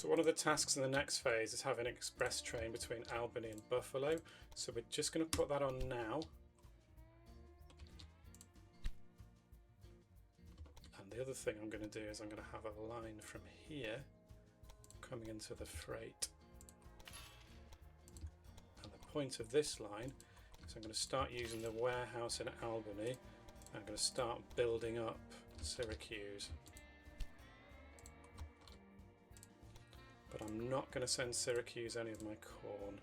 So one of the tasks in the next phase is having an express train between Albany and Buffalo. So we're just going to put that on now. And the other thing I'm going to do is I'm going to have a line from here coming into the freight. And the point of this line is I'm going to start using the warehouse in Albany. I'm going to start building up Syracuse. But I'm not going to send Syracuse any of my corn.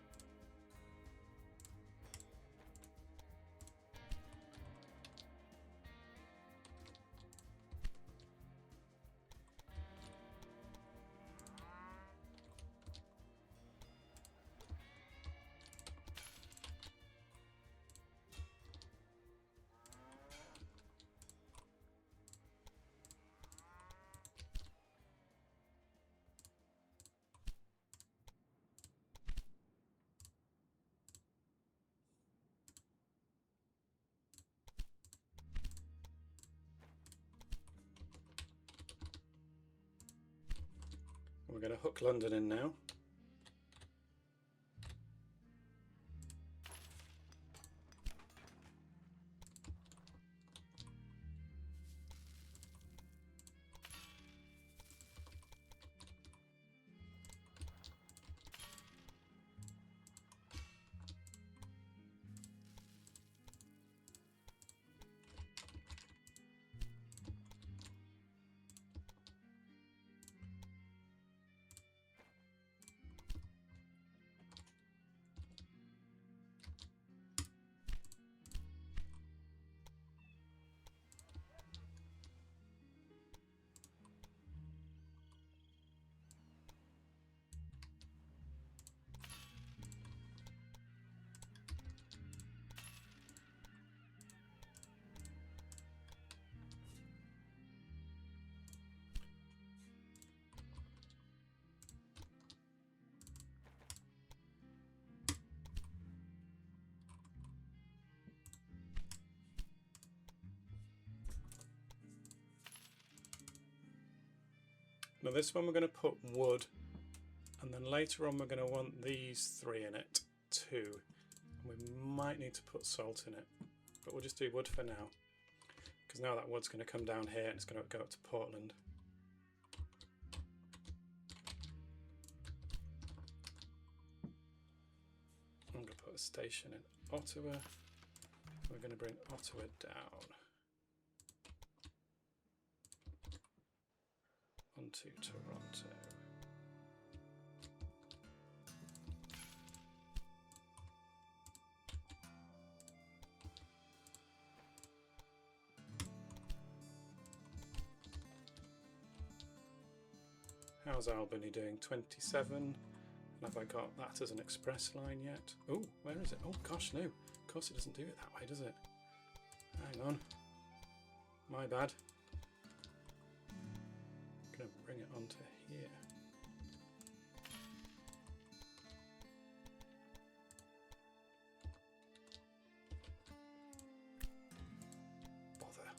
We're going to hook London in now. Now this one we're going to put wood, and then later on we're going to want these three in it too. And we might need to put salt in it, but we'll just do wood for now, because now that wood's going to come down here and it's going to go up to Portland. I'm going to put a station in Ottawa. We're going to bring Ottawa down onto Toronto. How's Albany doing? 27. And have I got that as an express line yet? Oh, where is it? Oh gosh, no. Of course it doesn't do it that way, does it? Hang on. My bad. I'm going to bring it onto here. Bother.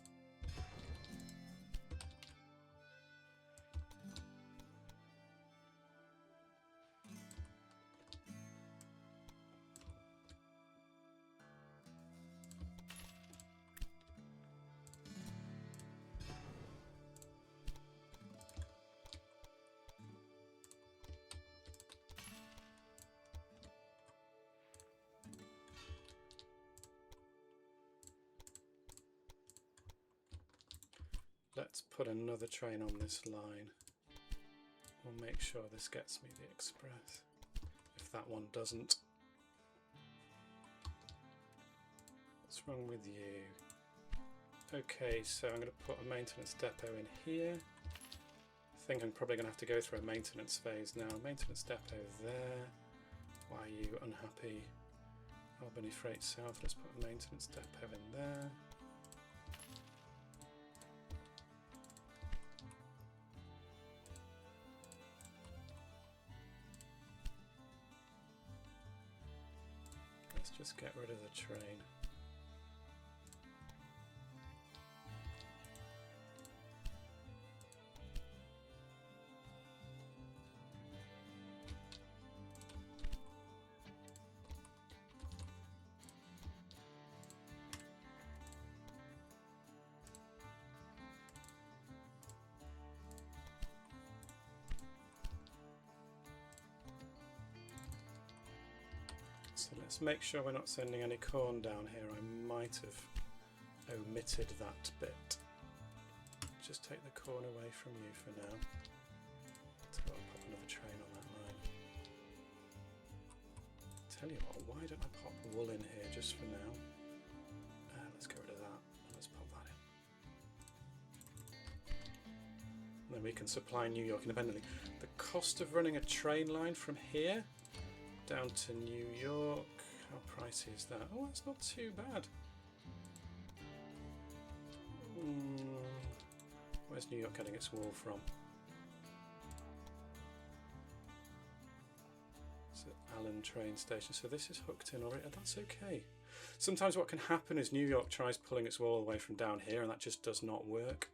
Let's put another train on this line. We'll make sure this gets me the express, if that one doesn't. What's wrong with you? Okay, so I'm going to put a maintenance depot in here. I think I'm probably going to have to go through a maintenance phase now. Maintenance depot there. Why are you unhappy? Albany Freight South, let's put a maintenance depot in there. Let's just get rid of the train. So let's make sure we're not sending any corn down here. I might have omitted that bit. Just take the corn away from you for now. So I'll pop another train on that line. Tell you what, why don't I pop wool in here just for now? Let's get rid of that. Let's pop that in. And then we can supply New York independently. The cost of running a train line from here down to New York, how pricey is that? Oh, that's not too bad. Where's New York getting its wool from? It's at Allen train station, so this is hooked in already. That's okay. Sometimes what can happen is New York tries pulling its wool away from down here and that just does not work.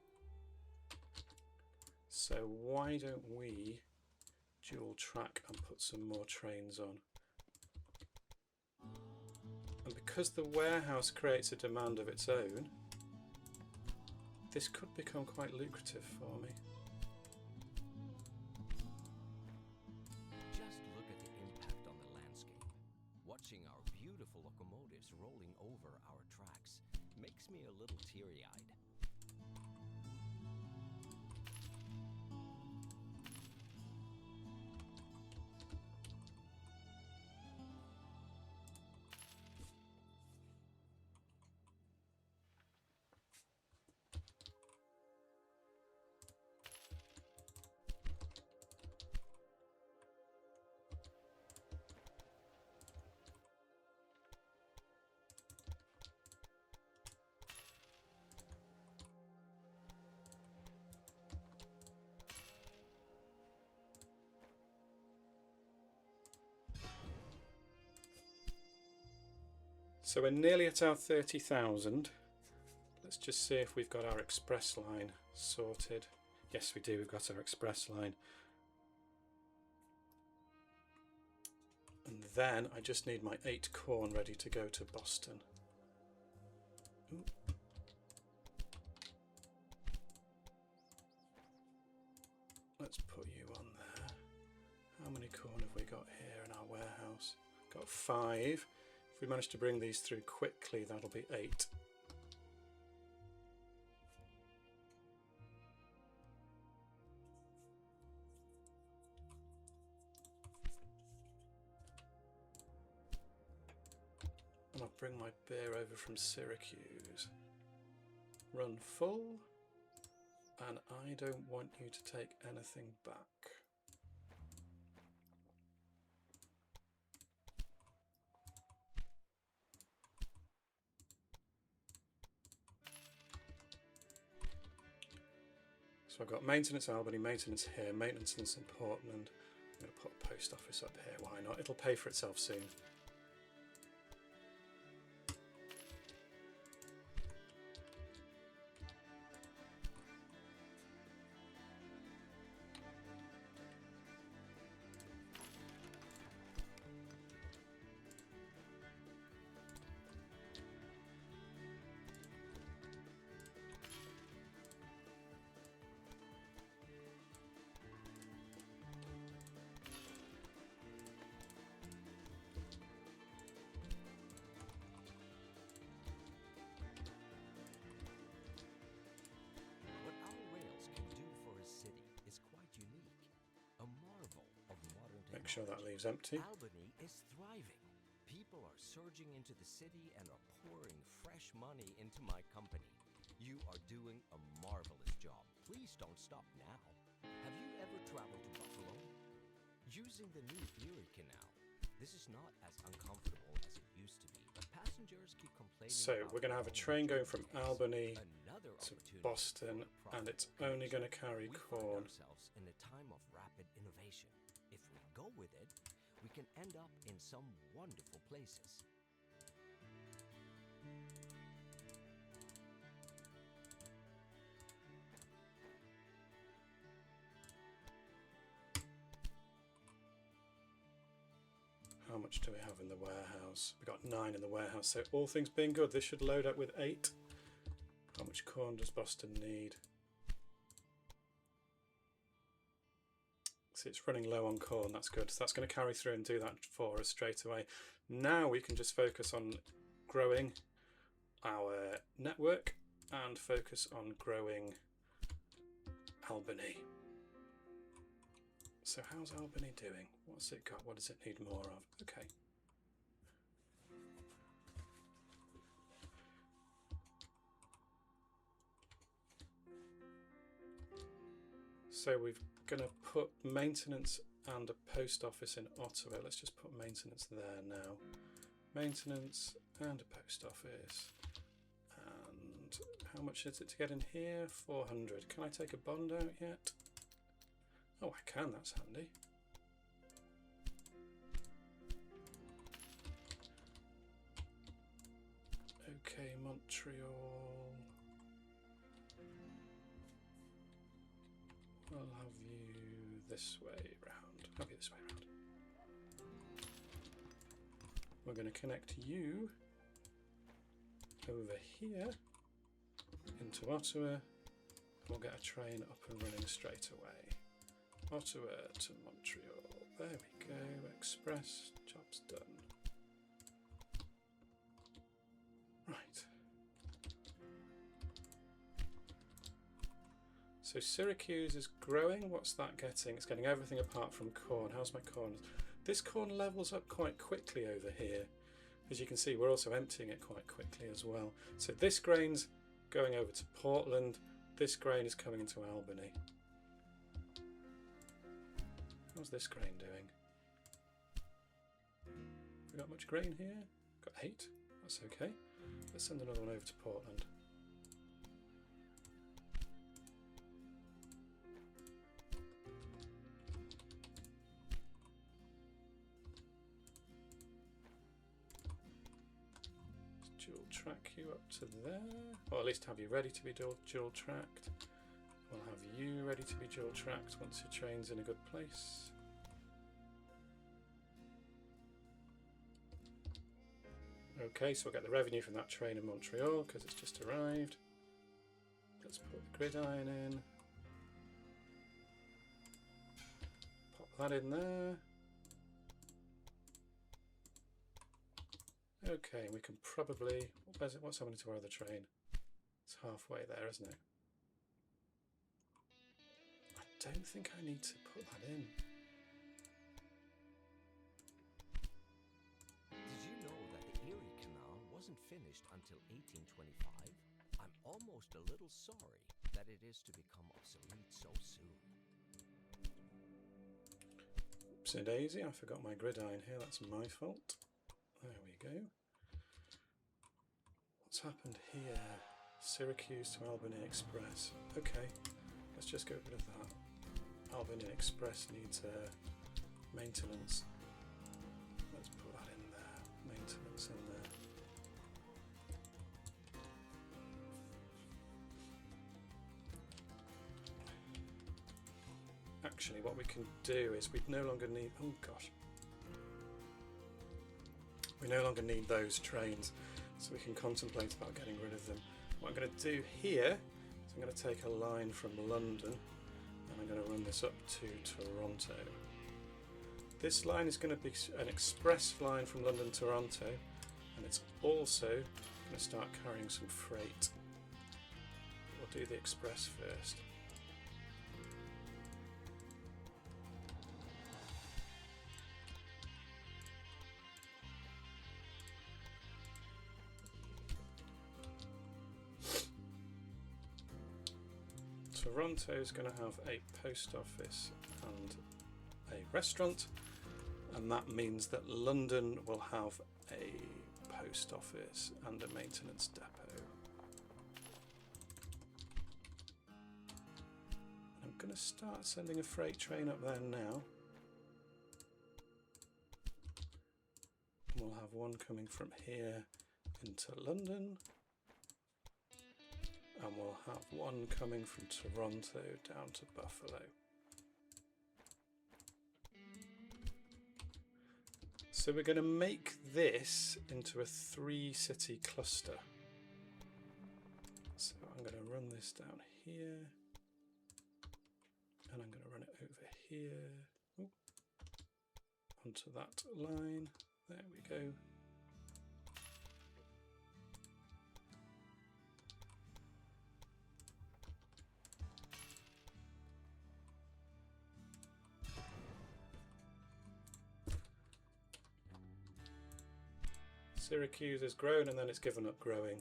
So why don't we dual track and put some more trains on? And because the warehouse creates a demand of its own, this could become quite lucrative for me. Just look at the impact on the landscape. Watching our beautiful locomotives rolling over our tracks makes me a little teary-eyed. So we're nearly at our 30,000. Let's just see if we've got our express line sorted. Yes, we do. We've got our express line. And then I just need my 8 corn ready to go to Boston. Ooh. Let's put you on there. How many corn have we got here in our warehouse? Got 5. If we manage to bring these through quickly, that'll be 8. And I'll bring my beer over from Syracuse. Run full. And I don't want you to take anything back. So I've got maintenance Albany, maintenance here, maintenance in Portland. I'm going to put a post office up here, why not? It'll pay for itself soon. Make sure that leaves empty. Albany is thriving. People are surging into the city and are pouring fresh money into my company. You are doing a marvelous job. Please don't stop now. Have you ever traveled to Buffalo? Using the new Erie Canal, this is not as uncomfortable as it used to be, but passengers keep complaining. So we're going to have a train going from Albany to Boston, and it's only going to carry corn. We find ourselves in a time of rapid innovation. If we go with it, we can end up in some wonderful places. How much do we have in the warehouse? We've got 9 in the warehouse, so all things being good, this should load up with 8. How much corn does Boston need? See, it's running low on corn, that's good. So that's going to carry through and do that for us straight away. Now we can just focus on growing our network and focus on growing Albany. So how's Albany doing? What's it got? What does it need more of? Okay. So we're going to put maintenance and a post office in Ottawa. Let's just put maintenance there now. Maintenance and a post office. And how much is it to get in here? 400. Can I take a bond out yet? Oh, I can. That's handy. Okay, Montreal. I'll have you this way round. I'll be this way round. We're going to connect you over here into Ottawa. We'll get a train up and running straight away. Ottawa to Montreal. There we go. Express. Job's done. Right. So Syracuse is growing. What's that getting? It's getting everything apart from corn. How's my corn? This corn levels up quite quickly over here. As you can see, we're also emptying it quite quickly as well. So this grain's going over to Portland. This grain is coming into Albany. How's this grain doing? We got much grain here? Got 8. That's okay. Let's send another one over to Portland. Dual track you up to there, or at least have you ready to be dual tracked. We'll have you ready to be dual tracked once your train's in a good place. Okay, so we'll get the revenue from that train in Montreal because it's just arrived. Let's put the gridiron in. Pop that in there. Okay, we can probably... What's happening to our other train? It's halfway there, isn't it? I don't think I need to put that in. Did you know that the Erie Canal wasn't finished until 1825? I'm almost a little sorry that it is to become obsolete so soon. Oopsie daisy, I forgot my gridiron here, that's my fault. There we go. What's happened here? Syracuse to Albany Express. Okay, let's just get rid of that. Albany Express needs maintenance. Let's put that in there. Maintenance in there. Actually, what we can do is we no longer need... Oh gosh. We no longer need those trains, so we can contemplate about getting rid of them. What I'm going to do here is I'm going to take a line from London and I'm going to run this up to Toronto. This line is going to be an express line from London to Toronto, and it's also going to start carrying some freight. We'll do the express first. Toronto is going to have a post office and a restaurant, and that means that London will have a post office and a maintenance depot. I'm going to start sending a freight train up there now. We'll have one coming from here into London. And we'll have one coming from Toronto down to Buffalo. So we're going to make this into a 3-city cluster. So I'm going to run this down here. And I'm going to run it over here. Ooh. Onto that line. There we go. Syracuse has grown and then it's given up growing.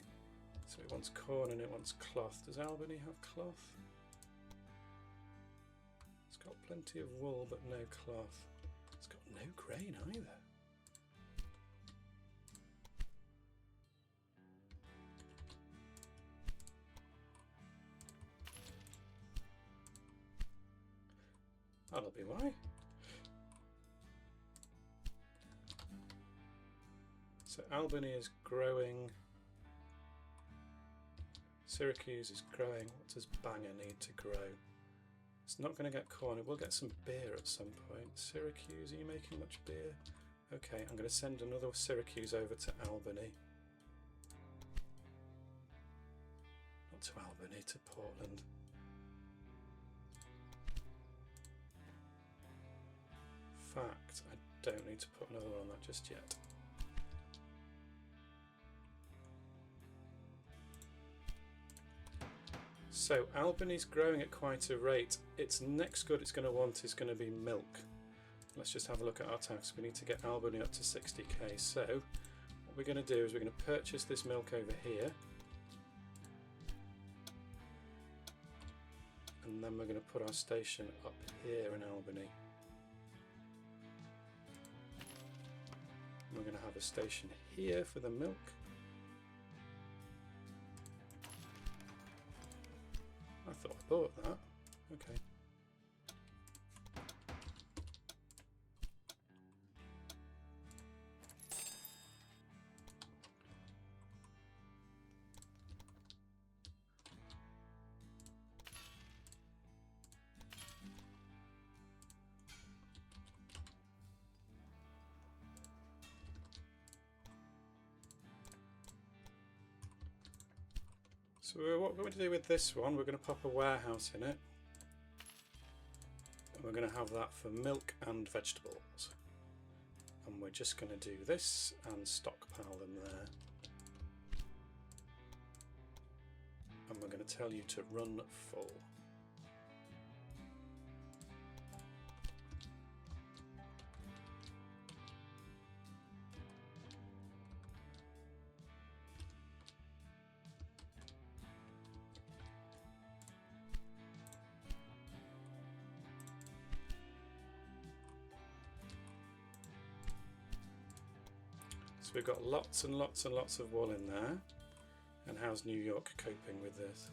So it wants corn and it wants cloth. Does Albany have cloth? It's got plenty of wool but no cloth. It's got no grain either. That'll be why. So Albany is growing. Syracuse is growing. What does Bangor need to grow? It's not going to get corn. It will get some beer at some point. Syracuse, are you making much beer? Okay, I'm going to send another Syracuse over to Albany. Not to Albany, to Portland. In fact, I don't need to put another one on that just yet. So Albany's growing at quite a rate. Its next good it's going to want is going to be milk. Let's just have a look at our tasks. We need to get Albany up to 60k. So what we're going to do is we're going to purchase this milk over here. And then we're going to put our station up here in Albany. We're going to have a station here for the milk. I thought I bought that. Okay. So what we're going to do with this one, we're going to pop a warehouse in it. And we're going to have that for milk and vegetables. And we're just going to do this and stockpile them there. And we're going to tell you to run full. So we've got lots and lots and lots of wool in there. And how's New York coping with this?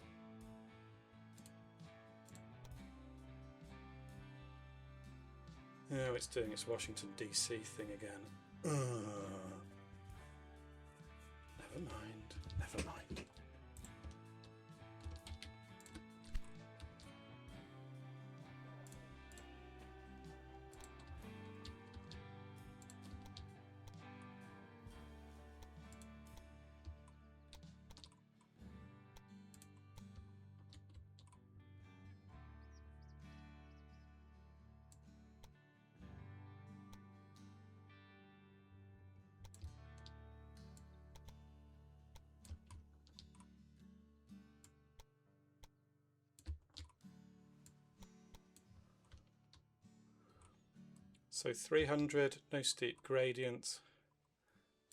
Oh, it's doing its Washington DC thing again. Never mind, never mind. So 300, no steep gradient.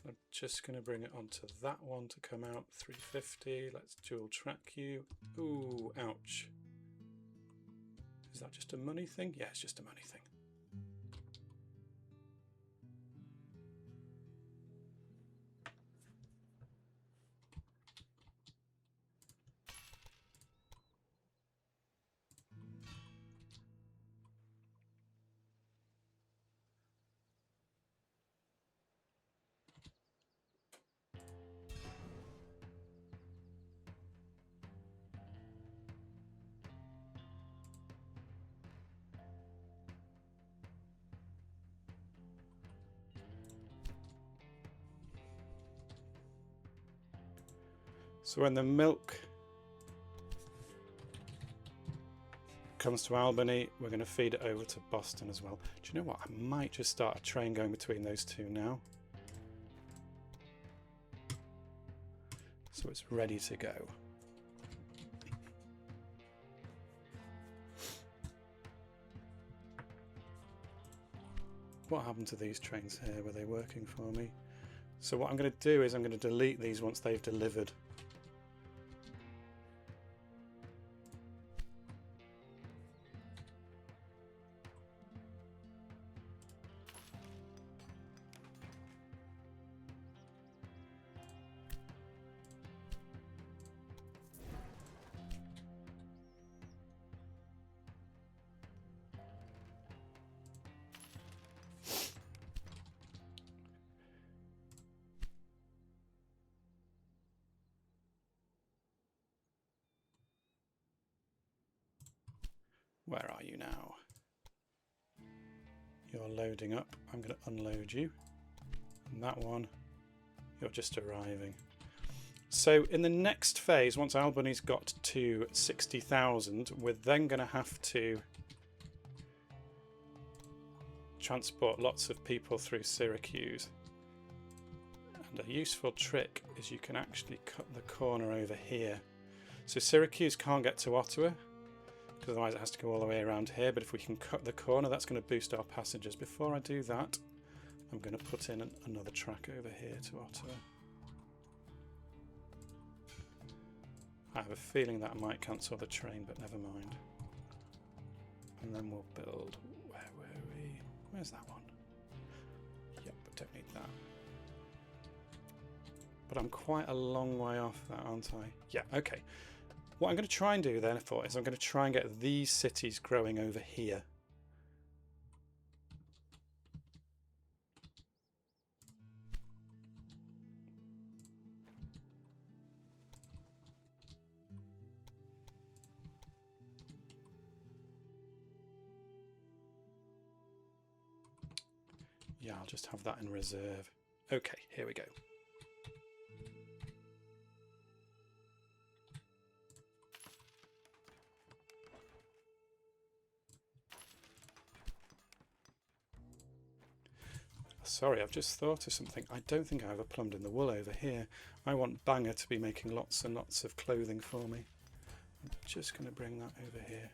I'm just going to bring it onto that one to come out. 350, let's dual track you. Ooh, ouch. Is that just a money thing? Yeah, it's just a money thing. So when the milk comes to Albany, we're going to feed it over to Boston as well. Do you know what? I might just start a train going between those two now. so it's ready to go. What happened to these trains here? Were they working for me? So what I'm going to do is I'm going to delete these once they've delivered. Where are you now? You're loading up. I'm going to unload you. And that one, you're just arriving. So in the next phase, once Albany's got to 60,000, we're then going to have to transport lots of people through Syracuse. And a useful trick is you can actually cut the corner over here. So Syracuse can't get to Ottawa, because otherwise it has to go all the way around here, but if we can cut the corner, that's going to boost our passengers. Before I do that, I'm going to put in another track over here to Ottawa. I have a feeling that might cancel the train, but never mind. And then we'll build, where were we? Where's that one? Yep, but don't need that. But I'm quite a long way off that, aren't I? Yeah, okay. What I'm going to try and do therefore is I'm going to try and get these cities growing over here. Yeah, I'll just have that in reserve. Okay, here we go. Sorry, I've just thought of something. I don't think I ever plumbed in the wool over here. I want Banger to be making lots and lots of clothing for me. I'm just going to bring that over here.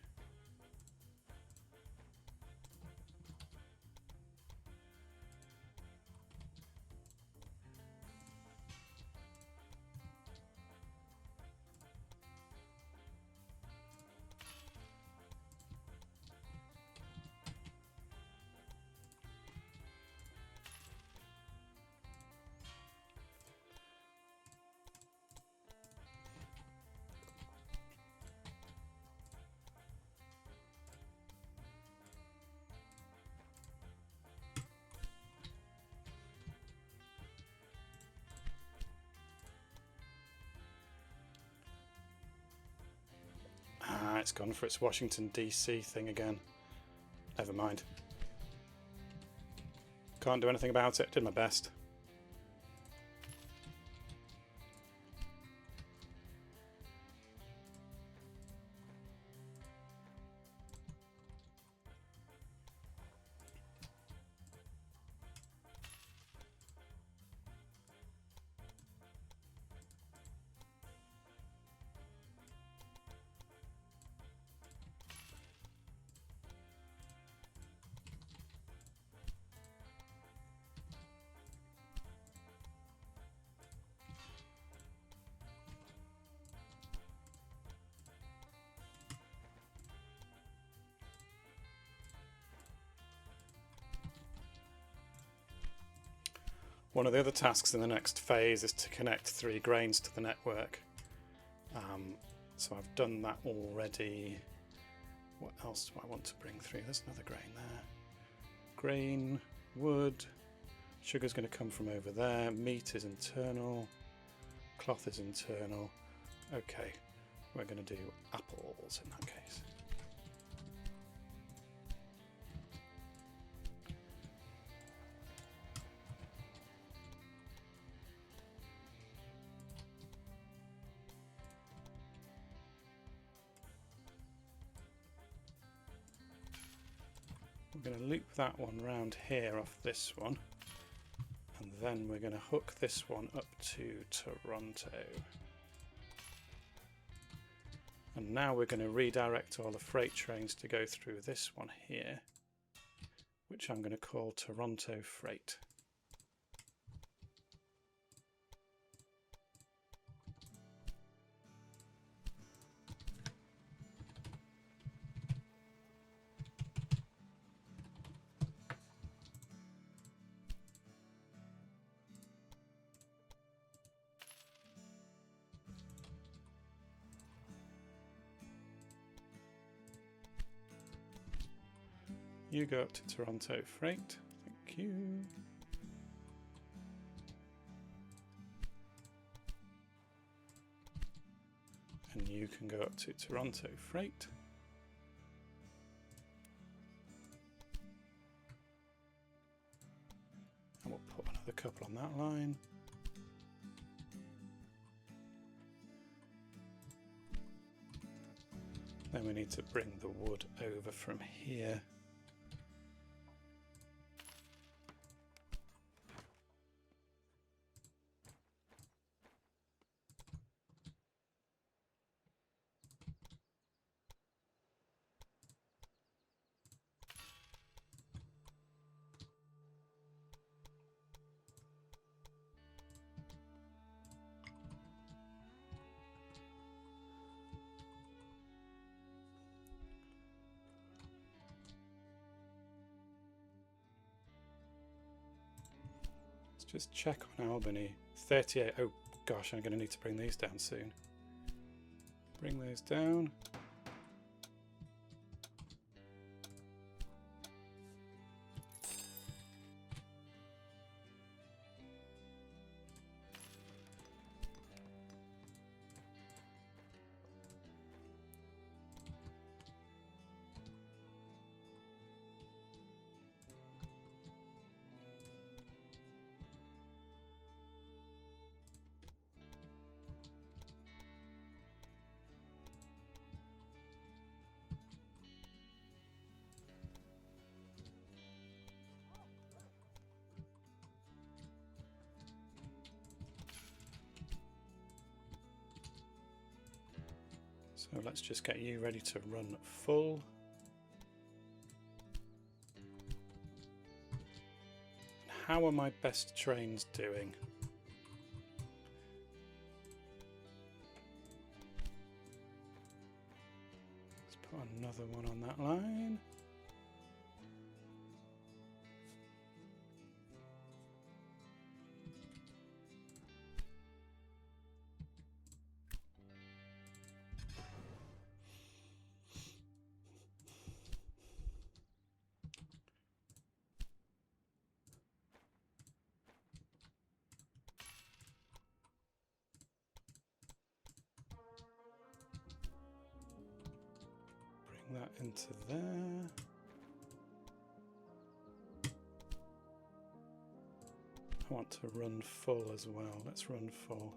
Ah, it's gone for its Washington DC thing again. Never mind. Can't do anything about it. Did my best. One of the other tasks in the next phase is to connect 3 grains to the network. So I've done that already. What else do I want to bring through? There's another grain there. Grain, wood, sugar's going to come from over there. Meat is internal. Cloth is internal. Okay, we're going to do apples in that case. We're going to loop that one round here off this one, and then we're going to hook this one up to Toronto. And now we're going to redirect all the freight trains to go through this one here, which I'm going to call Toronto Freight. You go up to Toronto Freight. Thank you. And you can go up to Toronto Freight. And we'll put another couple on that line. Then we need to bring the wood over from here. Just check on Albany. 38. Oh gosh, I'm going to need to bring these down soon. Bring those down. So let's just get you ready to run full. How are my best trains doing? Let's put another one on that line. That into there. I want to run full as well. Let's run full.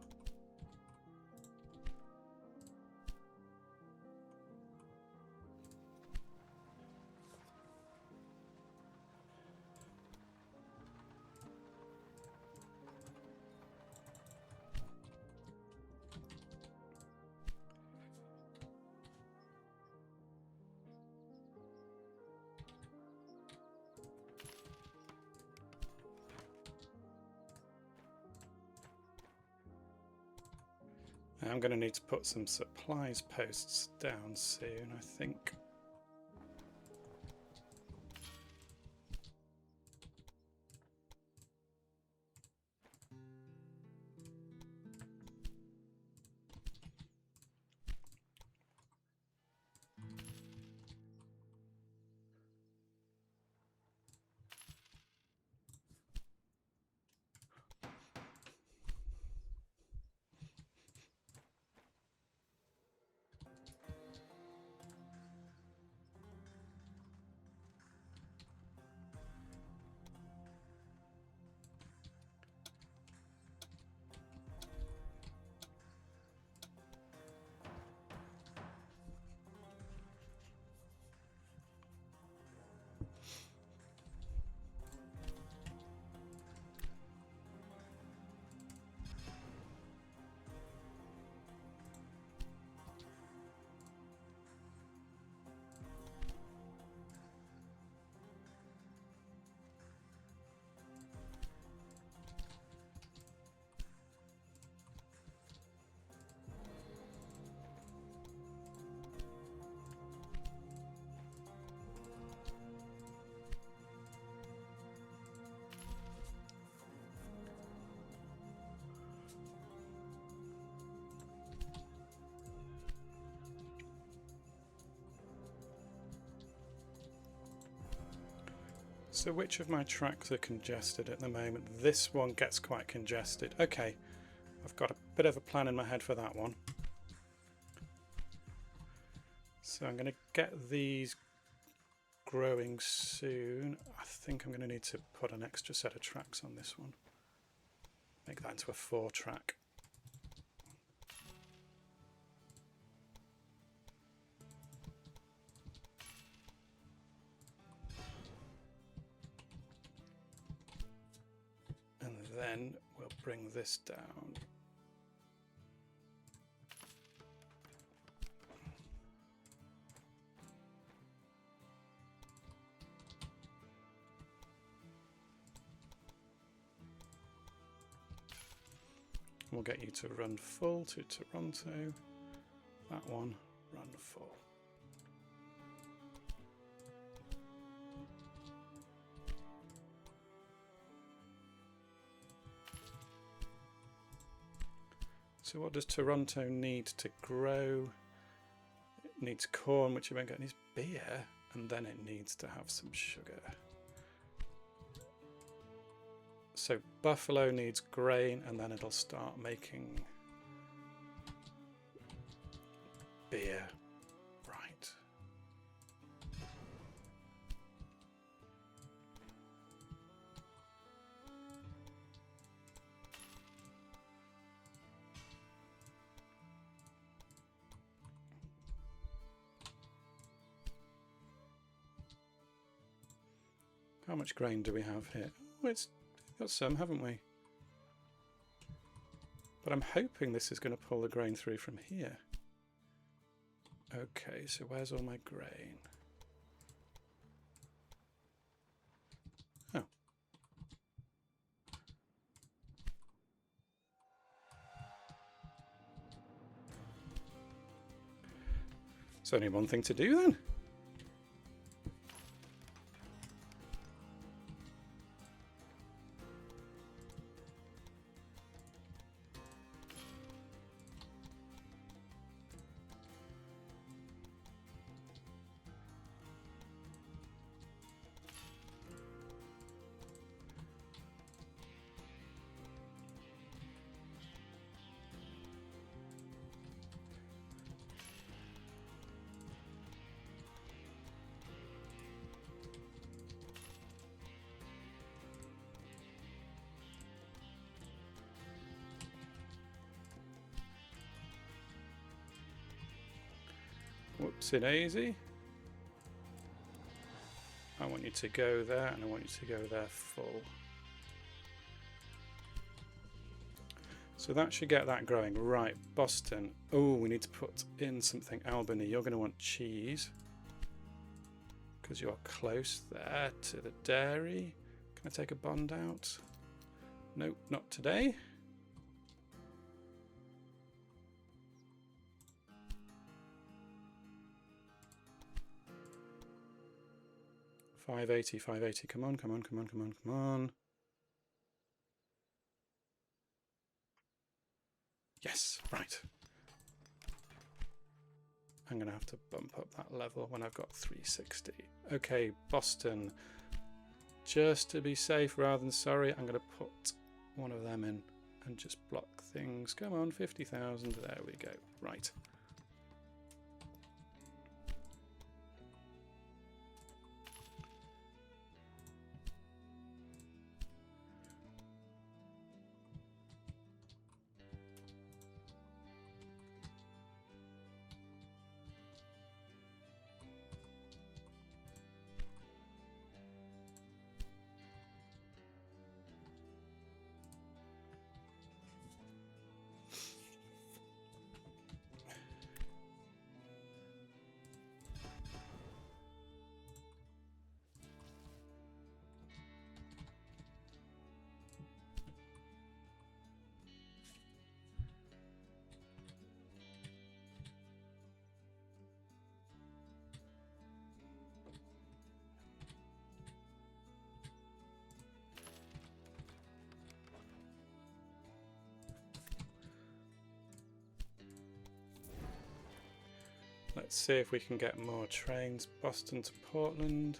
I'm going to need to put some supplies posts down soon, I think. So which of my tracks are congested at the moment? This one gets quite congested. Okay, I've got a bit of a plan in my head for that one. So I'm going to get these growing soon. I think I'm going to need to put an extra set of tracks on this one. Make that into a 4-track. And then we'll bring this down. We'll get you to run full to Toronto. That one, run full. So what does Toronto need to grow? It needs corn, which you won't get. It needs beer, and then it needs to have some sugar. So Buffalo needs grain, and then it'll start making beer. Right. How much grain do we have here? Oh, it's got some, haven't we? But I'm hoping this is going to pull the grain through from here. Okay, so where's all my grain? Oh. It's only one thing to do then. Whoopsie daisy. I want you to go there, and I want you to go there full. So that should get that growing. Right, Boston. Oh, we need to put in something. Albany, you're going to want cheese because you're close there to the dairy. Can I take a bond out? Nope, not today. $580, $580. Come on, come on, come on, come on, come on. Yes, right. I'm going to have to bump up that level when I've got 360. Okay, Boston. Just to be safe rather than sorry, I'm going to put one of them in and just block things. Come on, 50,000. There we go. Right. Let's see if we can get more trains. Boston to Portland.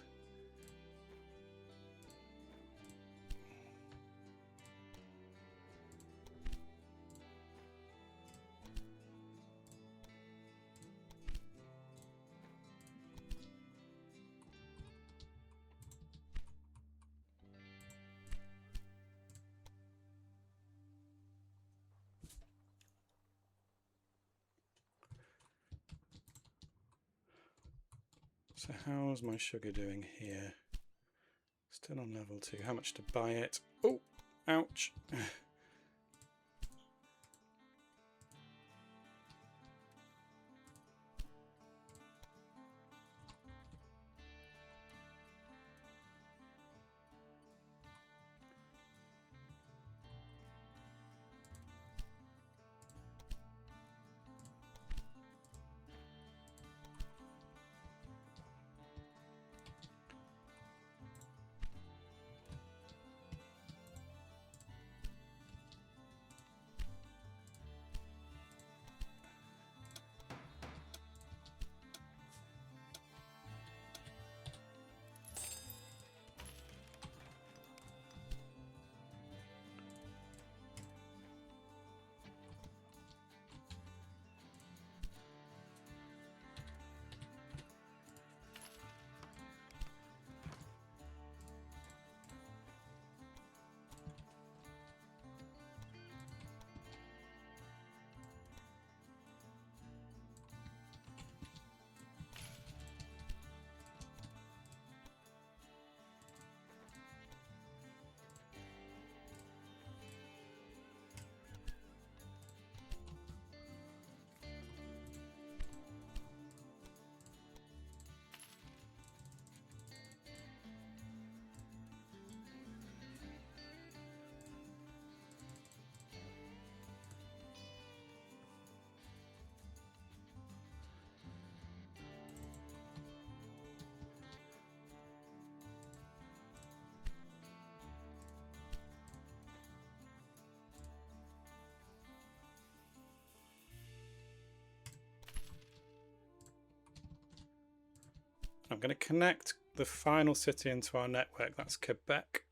So how's my sugar doing here? Still on level 2. How much to buy it? Oh, ouch. I'm going to connect the final city into our network. That's Quebec.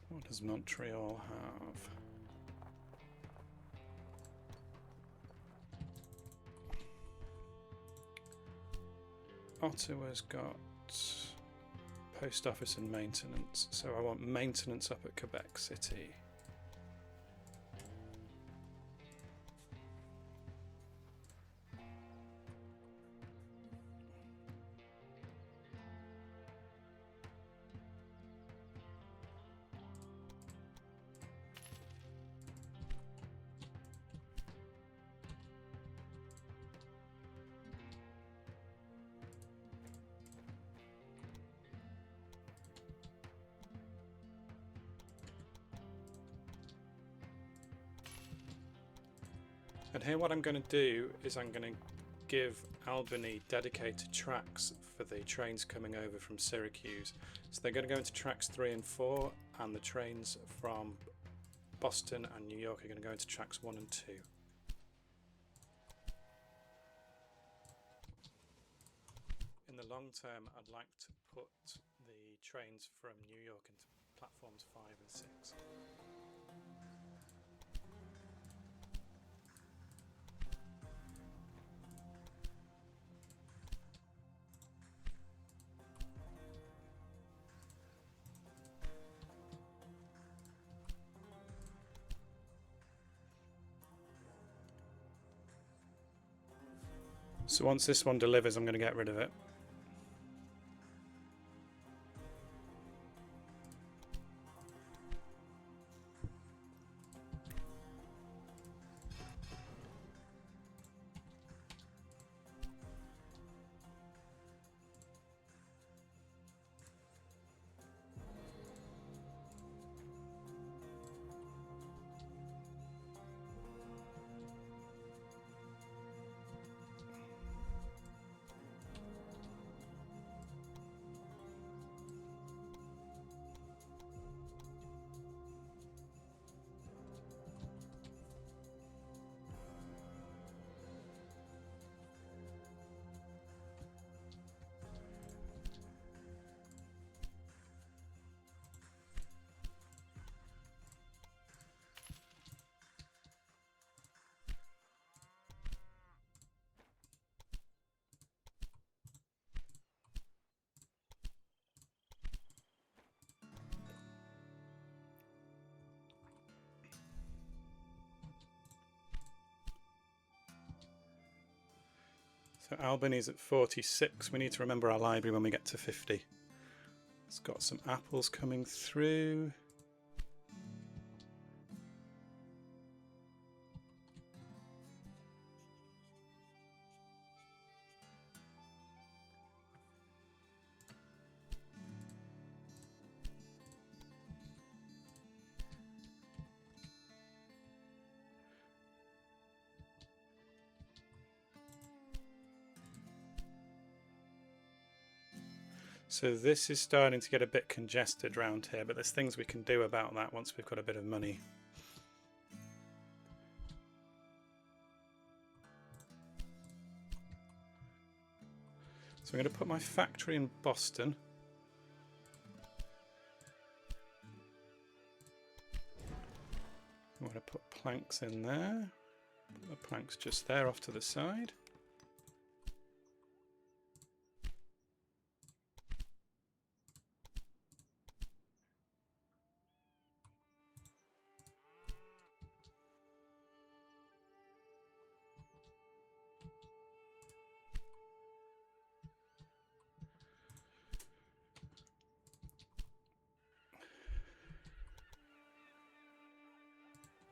What does Montreal have? Ottawa's got post office and maintenance, so I want maintenance up at Quebec City. And here what I'm going to do is I'm going to give Albany dedicated tracks for the trains coming over from Syracuse. So they're going to go into tracks 3 and 4, and the trains from Boston and New York are going to go into tracks 1 and 2. In the long term, I'd like to put the trains from New York into platforms 5 and 6. So once this one delivers, I'm going to get rid of it. So Albany's at 46. We need to remember our library when we get to 50. It's got some apples coming through. So this is starting to get a bit congested around here, but there's things we can do about that once we've got a bit of money. So I'm going to put my factory in Boston. I'm going to put planks in there. Put the planks just there off to the side.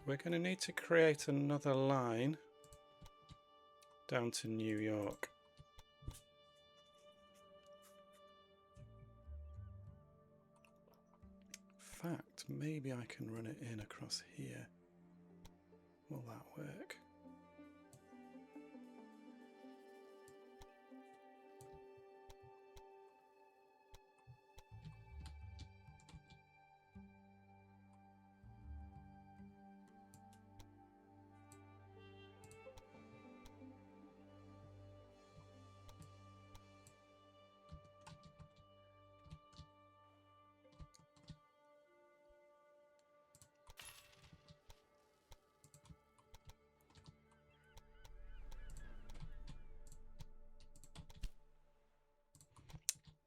We're going to need to create another line down to New York. In fact, maybe I can run it in across here. Will that work?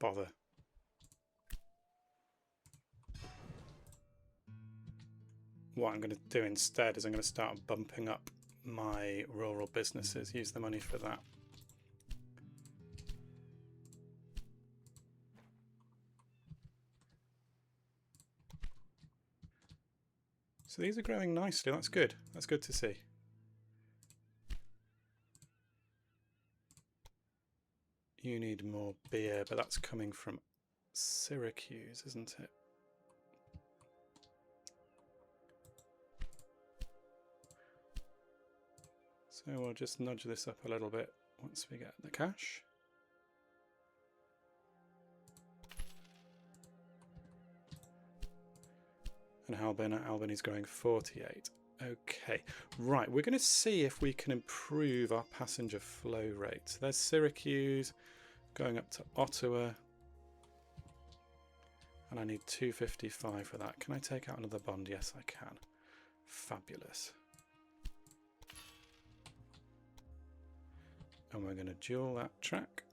Bother. What I'm going to do instead is I'm going to start bumping up my rural businesses, use the money for that. So these are growing nicely, that's good. That's good to see. You need more beer, but that's coming from Syracuse, isn't it? So we'll just nudge this up a little bit once we get the cash. And Albany's growing 48. Okay, right, we're going to see if we can improve our passenger flow rate. So there's Syracuse going up to Ottawa. And I need 255 for that. Can I take out another bond? Yes, I can. Fabulous. And we're going to dual that track.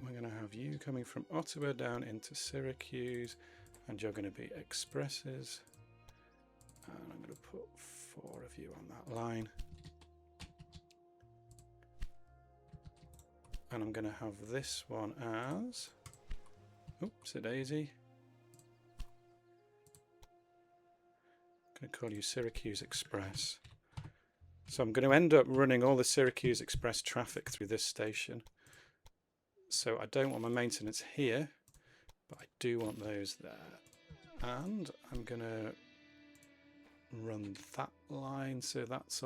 We're going to have you coming from Ottawa down into Syracuse, and you're going to be expresses. And I'm going to put 4 of you on that line. And I'm going to have this one as, oops, a daisy. I'm going to call you Syracuse Express. So I'm going to end up running all the Syracuse Express traffic through this station. So I don't want my maintenance here, but I do want those there. And I'm going to run that line. So that's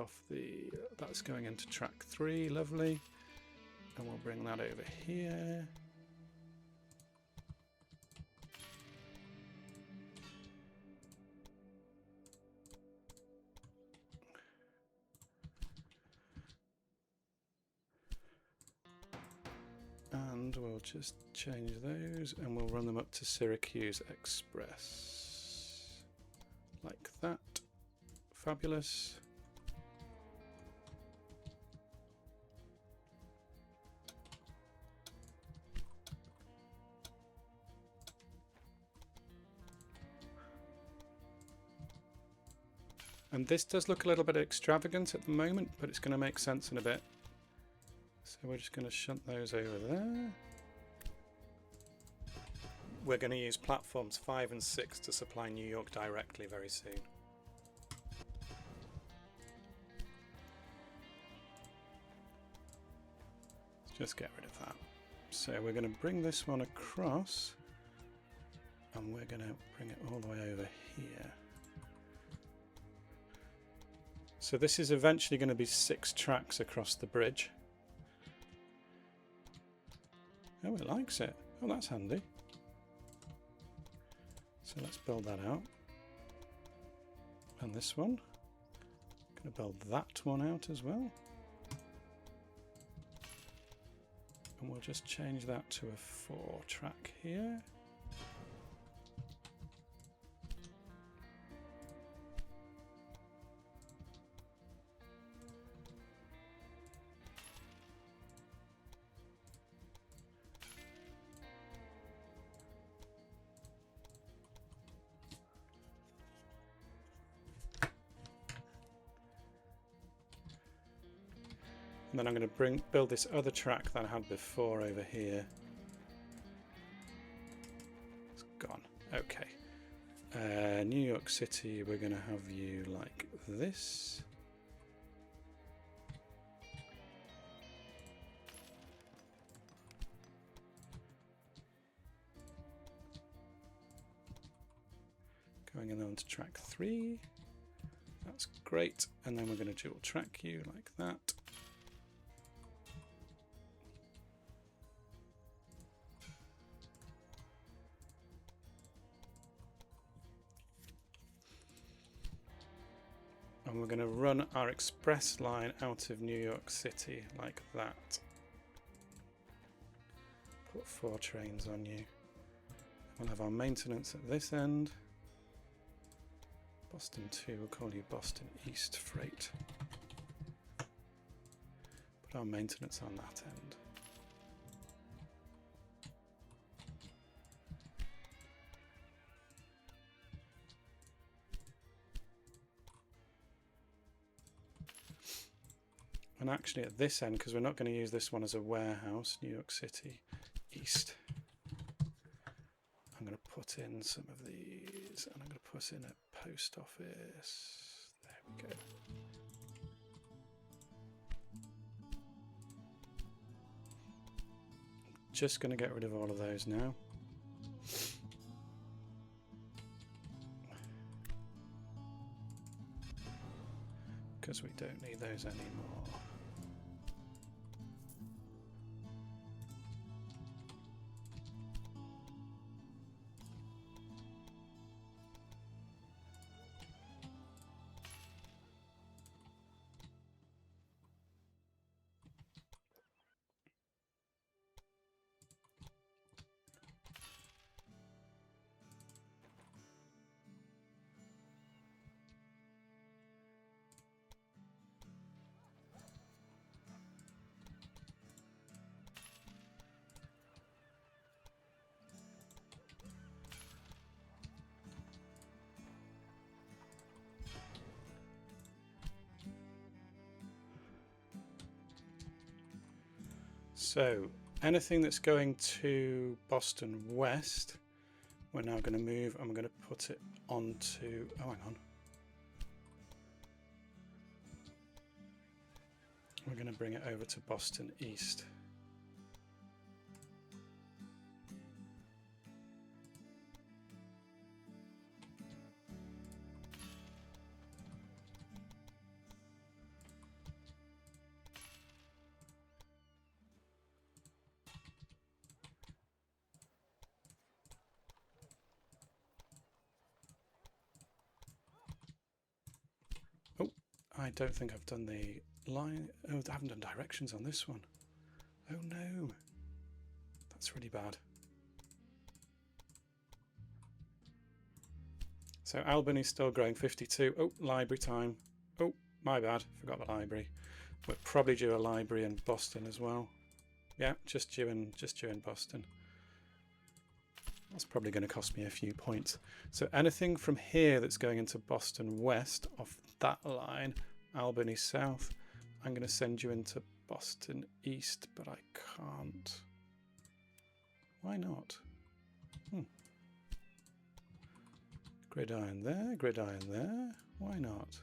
that's going into track 3, lovely. And we'll bring that over here. And we'll just change those and we'll run them up to Syracuse Express. Like that. Fabulous. And this does look a little bit extravagant at the moment, but it's going to make sense in a bit. So we're just going to shunt those over there. We're going to use platforms 5 and 6 to supply New York directly very soon. Let's just get rid of that. So we're going to bring this one across, and we're going to bring it all the way over here. So this is eventually going to be 6 tracks across the bridge. Oh, it likes it. Oh, that's handy. So let's build that out. And this one. I'm going to build that one out as well. And we'll just change that to a 4 track here. And then I'm going to build this other track that I had before over here. It's gone. Okay. New York City, we're going to have you like this. Going in on to track 3. That's great. And then we're going to dual track you like that. And we're going to run our express line out of New York City like that. Put 4 trains on you. We'll have our maintenance at this end. Boston 2, we'll call you Boston East Freight. Put our maintenance on that end. And actually at this end, because we're not going to use this one as a warehouse, New York City East, I'm going to put in some of these, and I'm going to put in a post office. There we go. Just going to get rid of all of those now. Because we don't need those anymore. So anything that's going to Boston West, we're now going to move and we're going to put it onto, oh hang on. We're going to bring it over to Boston East. I don't think I've done the line. Oh, I haven't done directions on this one. Oh no. That's really bad. So Albany's still growing 52. Oh, library time. Oh, my bad. Forgot the library. We're probably due a library in Boston as well. Yeah, just due in Boston. That's probably going to cost me a few points. So anything from here that's going into Boston West off that line, Albany South, I'm going to send you into Boston East, but I can't. Why not? Gridiron there, gridiron there. Why not?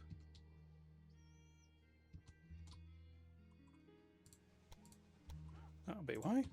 That'll be why.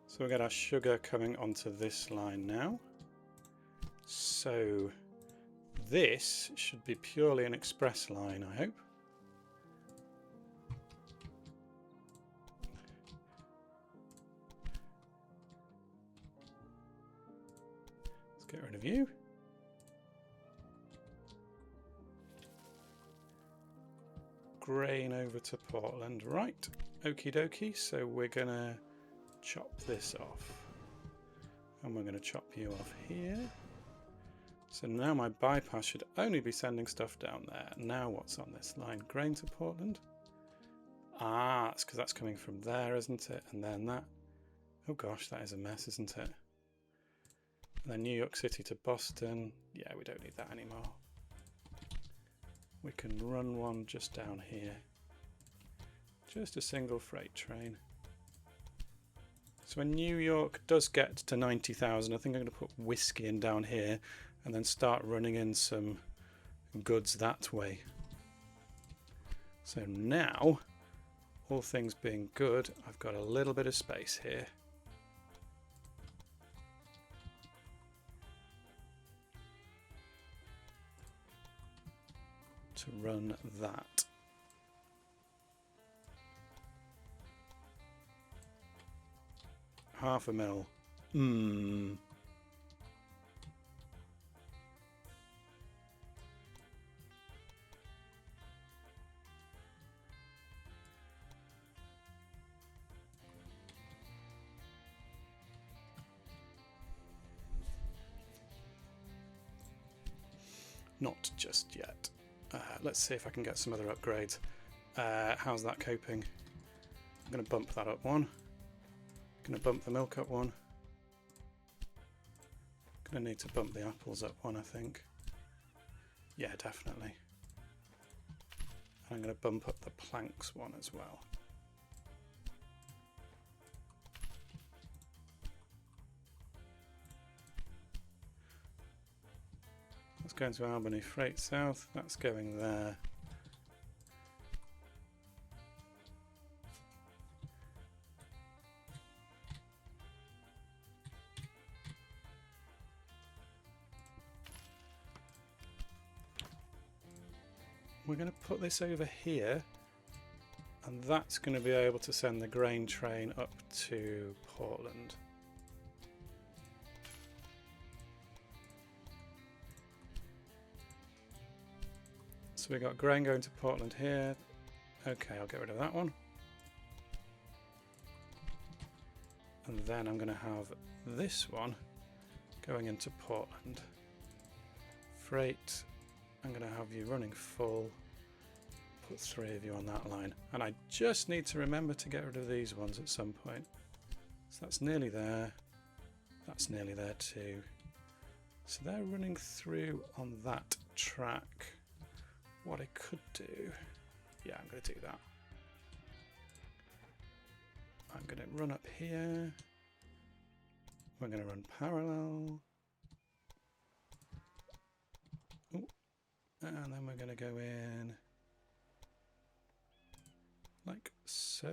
So we've got our sugar coming onto this line now. So this should be purely an express line, I hope. Let's get rid of you. Grain over to Portland. Right, okie dokie. So we're gonna chop this off, and we're going to chop you off here. So now my bypass should only be sending stuff down there. Now what's on this line? Grain to Portland? Ah, it's because that's coming from there, isn't it? And then that. Oh gosh, that is a mess, isn't it? And then New York City to Boston. Yeah, we don't need that anymore. We can run one just down here. Just a single freight train. So when New York does get to 90,000, I think I'm going to put whiskey in down here and then start running in some goods that way. So now, all things being good, I've got a little bit of space here. To run that. Half a mil. Not just yet. Let's see if I can get some other upgrades. How's that coping? I'm going to bump that up one. Going to bump the milk up one. Going to need to bump the apples up one, I think. Yeah, definitely. And I'm going to bump up the planks one as well. That's going to Albany Freight South. That's going there. We're going to put this over here, and that's going to be able to send the grain train up to Portland. So we got grain going to Portland here. Okay, I'll get rid of that one. And then I'm going to have this one going into Portland. Freight, I'm going to have you running full. Put 3 of you on that line. And I just need to remember to get rid of these ones at some point. So that's nearly there. That's nearly there too. So they're running through on that track. What I could do... Yeah, I'm going to do that. I'm going to run up here. We're going to run parallel. Ooh. And then we're going to go in like so.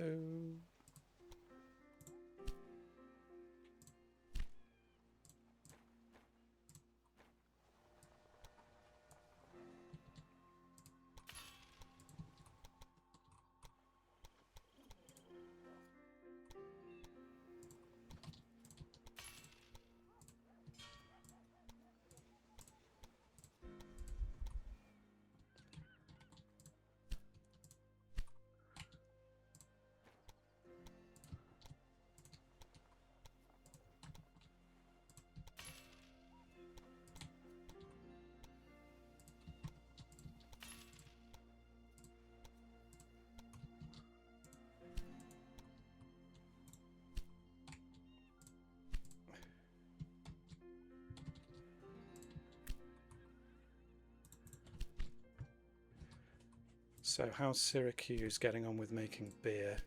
So how's Syracuse getting on with making beer?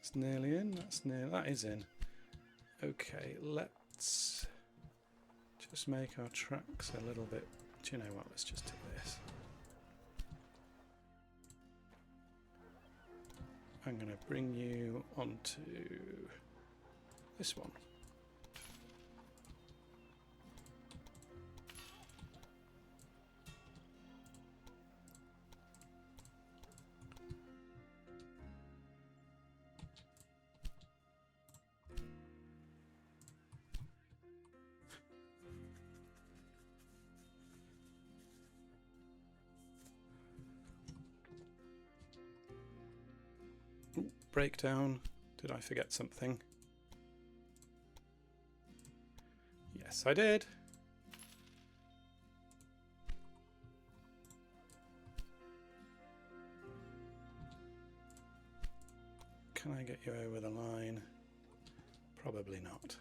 It's nearly in. That is in. Okay, let's just make our tracks a little bit. Do you know what? Let's just do this. I'm going to bring you onto this one. Breakdown. Did I forget something? Yes, I did. Can I get you over the line? Probably not.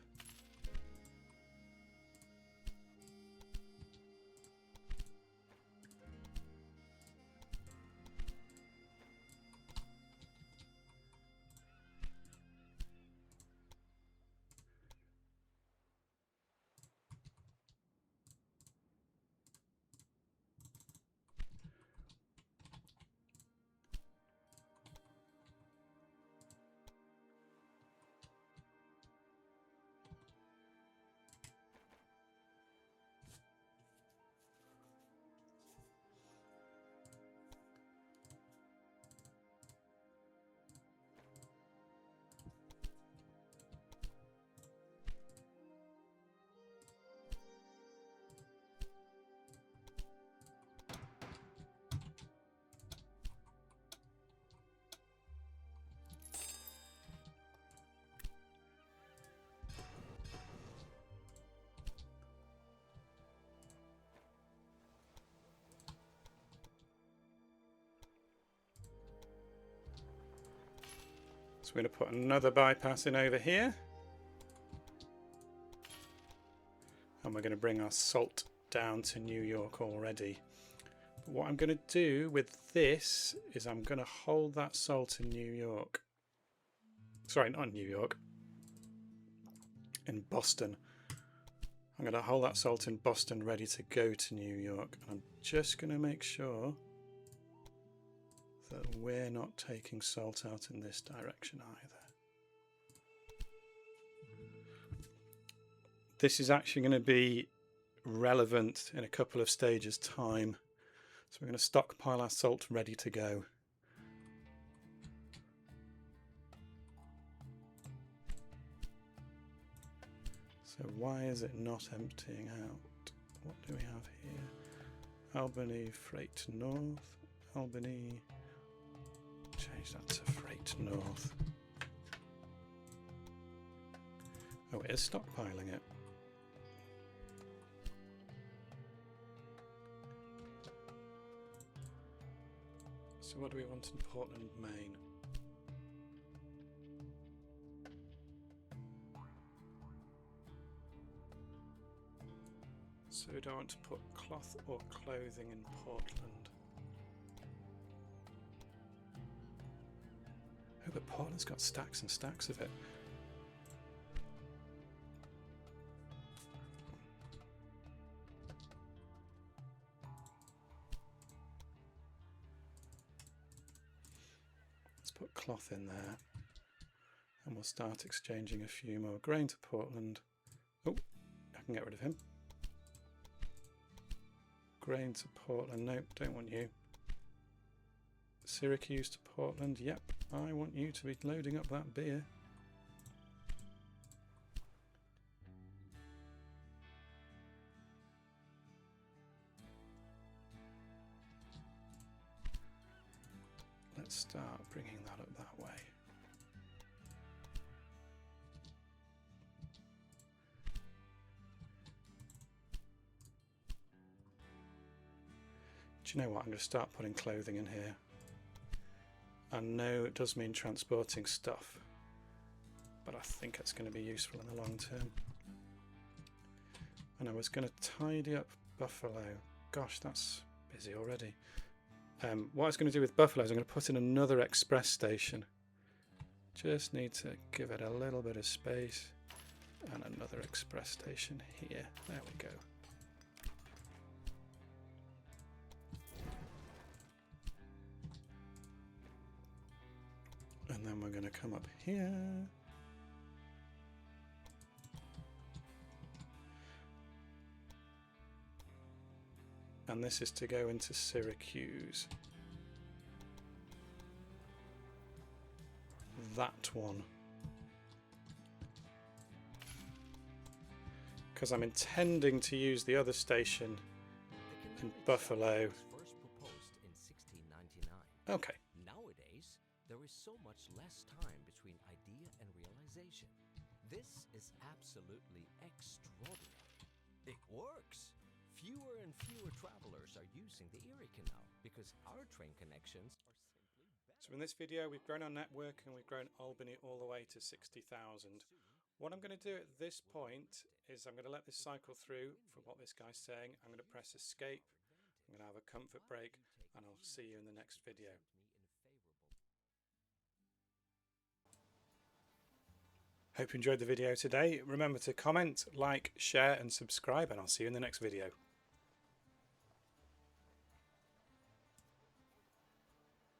So we're going to put another bypass in over here. And we're going to bring our salt down to New York already. But what I'm going to do with this is I'm going to hold that salt in New York. Sorry, not New York. In Boston. I'm going to hold that salt in Boston ready to go to New York. And I'm just going to make sure that we're not taking salt out in this direction either. This is actually going to be relevant in a couple of stages' time. So we're going to stockpile our salt ready to go. So why is it not emptying out? What do we have here? Albany, freight north. Albany. Change that to freight north. Oh, it is stockpiling it. So what do we want in Portland, Maine? So we don't want to put cloth or clothing in Portland. But Portland's got stacks and stacks of it. Let's put cloth in there. And we'll start exchanging a few more grain to Portland. Oh, I can get rid of him. Grain to Portland. Nope, don't want you. Syracuse to Portland. Yep, I want you to be loading up that beer. Let's start bringing that up that way. Do you know what? I'm going to start putting clothing in here. I know it does mean transporting stuff, but I think it's going to be useful in the long term. And I was going to tidy up Buffalo. Gosh, that's busy already. What I was going to do with Buffalo is I'm going to put in another express station. Just need to give it a little bit of space. And another express station here. There we go. And then we're going to come up here. And this is to go into Syracuse. That one. Because I'm intending to use the other station in Buffalo. First proposed in 1699. Okay. Nowadays, there is so much less time between idea and realization. This is absolutely extraordinary. It works. Fewer and fewer travelers are using the Erie Canal because our train connections are simply better. So in this video, we've grown our network and we've grown Albany all the way to 60,000. What I'm going to do at this point is I'm going to let this cycle through for what this guy's saying. I'm going to press escape. I'm going to have a comfort break and I'll see you in the next video. Hope you enjoyed the video today. Remember to comment, like, share and subscribe, and I'll see you in the next video.